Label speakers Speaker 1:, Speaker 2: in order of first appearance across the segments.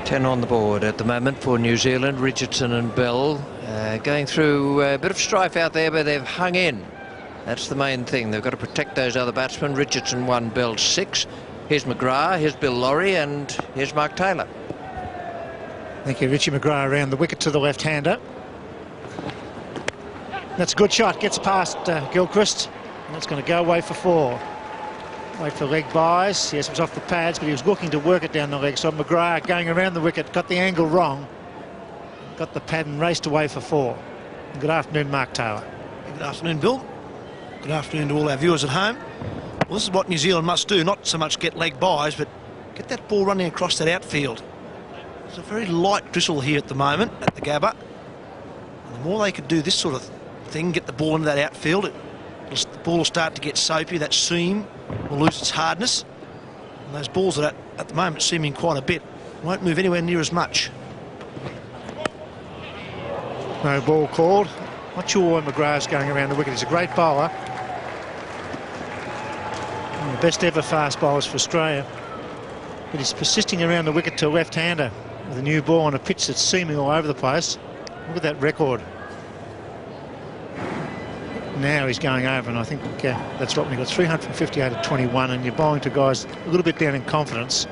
Speaker 1: 10 on the board at the moment for New Zealand. Richardson and Bell going through a bit of strife out there, but they've hung in. That's the main thing. They've got to protect those other batsmen. Richardson 1, Bell 6. Here's McGrath, here's Bill Laurie, and here's Mark Taylor.
Speaker 2: Thank you, Richie McGrath around the wicket to the left-hander. That's a good shot. Gets past Gilchrist. And that's going to go away for 4. Wait for leg buys. Yes, it was off the pads, but he was looking to work it down the leg. So McGrath going around the wicket, got the angle wrong. Got the pad and raced away for 4. And good afternoon, Mark Taylor.
Speaker 3: Good afternoon, Bill. Good afternoon to all our viewers at home. Well, this is what New Zealand must do. Not so much get leg buys, but get that ball running across that outfield. It's a very light drizzle here at the moment at the Gabba. And the more they could do this sort of thing, get the ball into that outfield, the ball will start to get soapy. That seam will lose its hardness. And those balls are at the moment seaming quite a bit. Won't move anywhere near as much.
Speaker 2: No ball called. Not sure why McGrath's going around the wicket. He's a great bowler. One of the best ever fast bowlers for Australia. But he's persisting around the wicket to a left-hander with a new ball on a pitch that's seaming all over the place. Look at that record. Now he's going over, and I think that's what we got. 358 at 21, and you're bowling to guys a little bit down in confidence.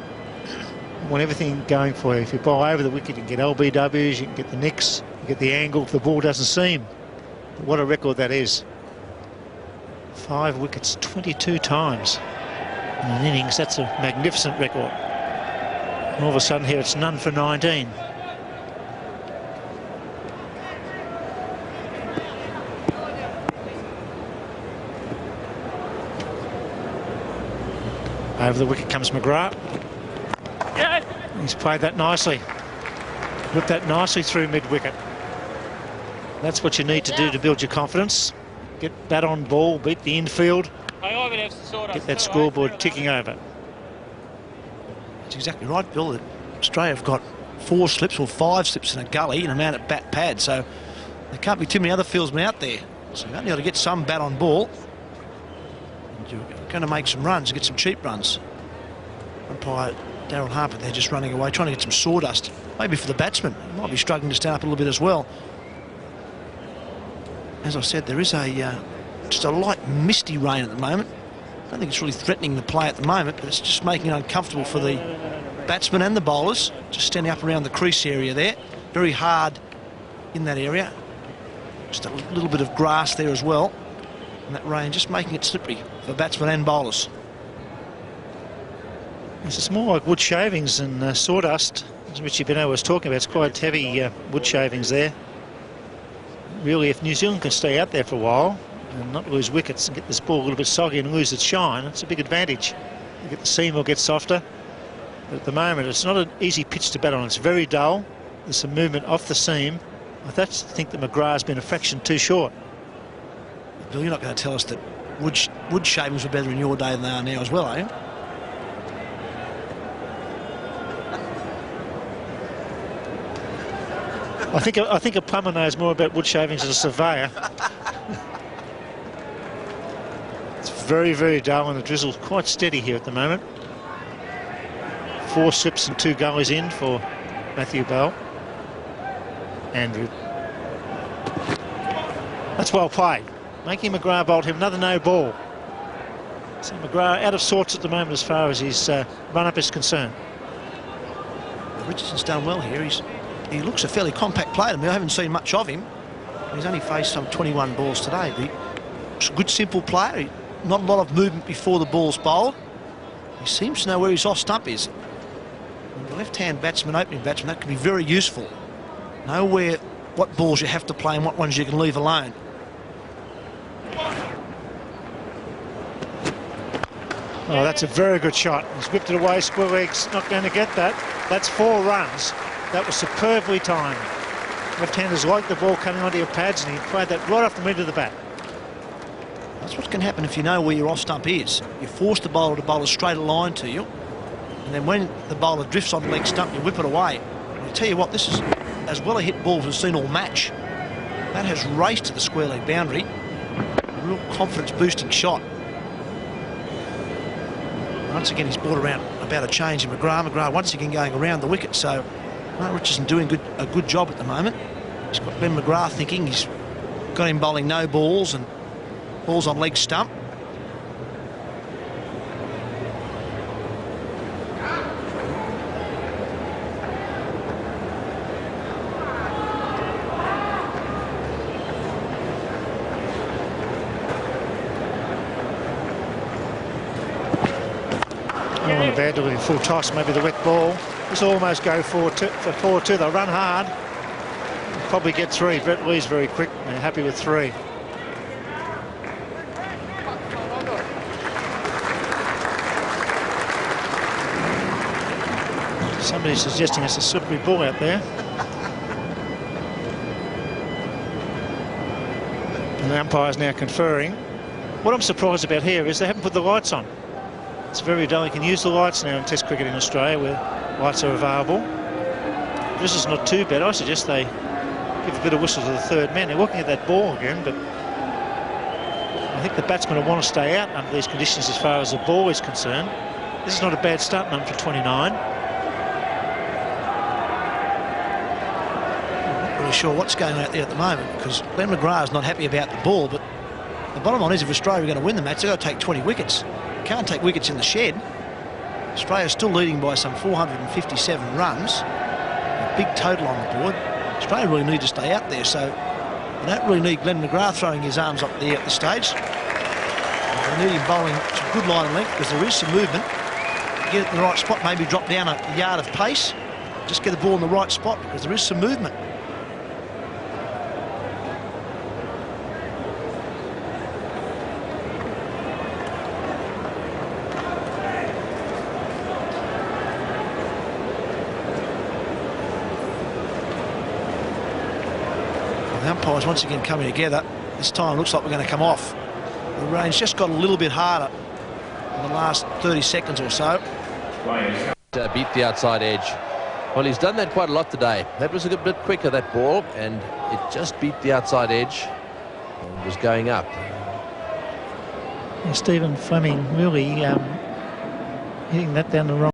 Speaker 2: You want everything going for you. If you bowl over the wicket, you can get LBWs, you can get the nicks, you get the angle if the ball doesn't seam. But what a record that is. 5 wickets 22 times in an innings. That's a magnificent record. And all of a sudden here it's none for 19. Over the wicket comes McGrath. He's played that nicely. Whipped that nicely through mid-wicket. That's what you need to do to build your confidence. Get that on ball, beat the infield, get that scoreboard ticking over.
Speaker 3: That's exactly right, Bill. Australia have got 4 slips or 5 slips in a gully and a man at bat pad, so there can't be too many other fieldsmen out there. So you've only got to get some bat on ball. And you're going to make some runs, get some cheap runs. Umpire Darryl Harper, they're just running away, trying to get some sawdust. Maybe for the batsman. He might be struggling to stand up a little bit as well. As I said, there is just a light misty rain at the moment. I don't think it's really threatening the play at the moment, but it's just making it uncomfortable for the batsmen and the bowlers. Just standing up around the crease area there. Very hard in that area. Just a little bit of grass there as well. And that rain just making it slippery for batsmen and bowlers.
Speaker 2: It's more like wood shavings than sawdust, as Richie Beno was talking about. It's quite heavy wood shavings there. Really, if New Zealand can stay out there for a while and not lose wickets and get this ball a little bit soggy and lose its shine, it's a big advantage. You get the seam will get softer. But at the moment, it's not an easy pitch to bat on. It's very dull. There's some movement off the seam. I think that McGrath's been a fraction too short.
Speaker 3: Bill, you're not going to tell us that wood shavings were better in your day than they are now as well, are you?
Speaker 2: I think a plumber knows more about wood shavings than a surveyor. It's very, very dull, and the drizzle's quite steady here at the moment. 4 slips and 2 gullies in for Matthew Bell. Andrew. That's well played. Making McGrath bolt him. Another no ball. So McGrath out of sorts at the moment as far as his run-up is concerned.
Speaker 3: Richardson's done well here. He looks a fairly compact player to me. I haven't seen much of him. He's only faced some 21 balls today. He's a good, simple player. Not a lot of movement before the ball's bowled. He seems to know where his off-stump is. And the left-hand batsman, opening batsman, that can be very useful. Know what balls you have to play and what ones you can leave alone.
Speaker 2: Oh, that's a very good shot. He's whipped it away. Square leg's not going to get that. That's 4 runs. That was superbly timed. Left-handers like the ball coming onto your pads, and he played that right off the middle of the bat.
Speaker 3: That's what can happen if you know where your off-stump is. You force the bowler to bowl a straight line to you, and then when the bowler drifts on the leg stump, you whip it away. And I tell you what, this is as well a hit ball as we've seen all match. That has raced to the square leg boundary. A real confidence-boosting shot. Once again, he's brought around about a change in McGrath. McGrath once again going around the wicket, so Mark Richardson doing a good job at the moment. He's got Ben McGrath thinking. He's got him bowling no balls and balls on leg stump.
Speaker 2: Not bad, doing full toss, maybe the wet ball. This will almost go for 4-2. They'll run hard. Probably get 3. Brett Lee's very quick. They're happy with 3. Somebody's suggesting it's a slippery ball out there. And the umpire's now conferring. What I'm surprised about here is they haven't put the lights on. It's very dull. You can use the lights now in Test cricket in Australia where lights are available. This is not too bad. I suggest they give a bit of whistle to the third man. They're looking at that ball again, but I think the batsmen will want to stay out under these conditions as far as the ball is concerned. This is not a bad start, none for 29.
Speaker 3: I'm not really sure what's going on out there at the moment because Glenn McGrath is not happy about the ball, but the bottom line is if Australia are going to win the match, they've got to take 20 wickets. Can't take wickets in the shed. Australia's still leading by some 457 runs. A big total on the board. Australia really need to stay out there, so they don't really need Glenn McGrath throwing his arms up there at this stage. They need him bowling some good line and length because there is some movement. Get it in the right spot, maybe drop down a yard of pace. Just get the ball in the right spot because there is some movement. The umpires once again coming together. This time looks like we're going to come off. The rain's just got a little bit harder in the last 30 seconds or so.
Speaker 4: Beat the outside edge. Well, he's done that quite a lot today. That was a bit quicker, that ball, and it just beat the outside edge and was going up.
Speaker 2: Stephen Fleming really hitting that down the wrong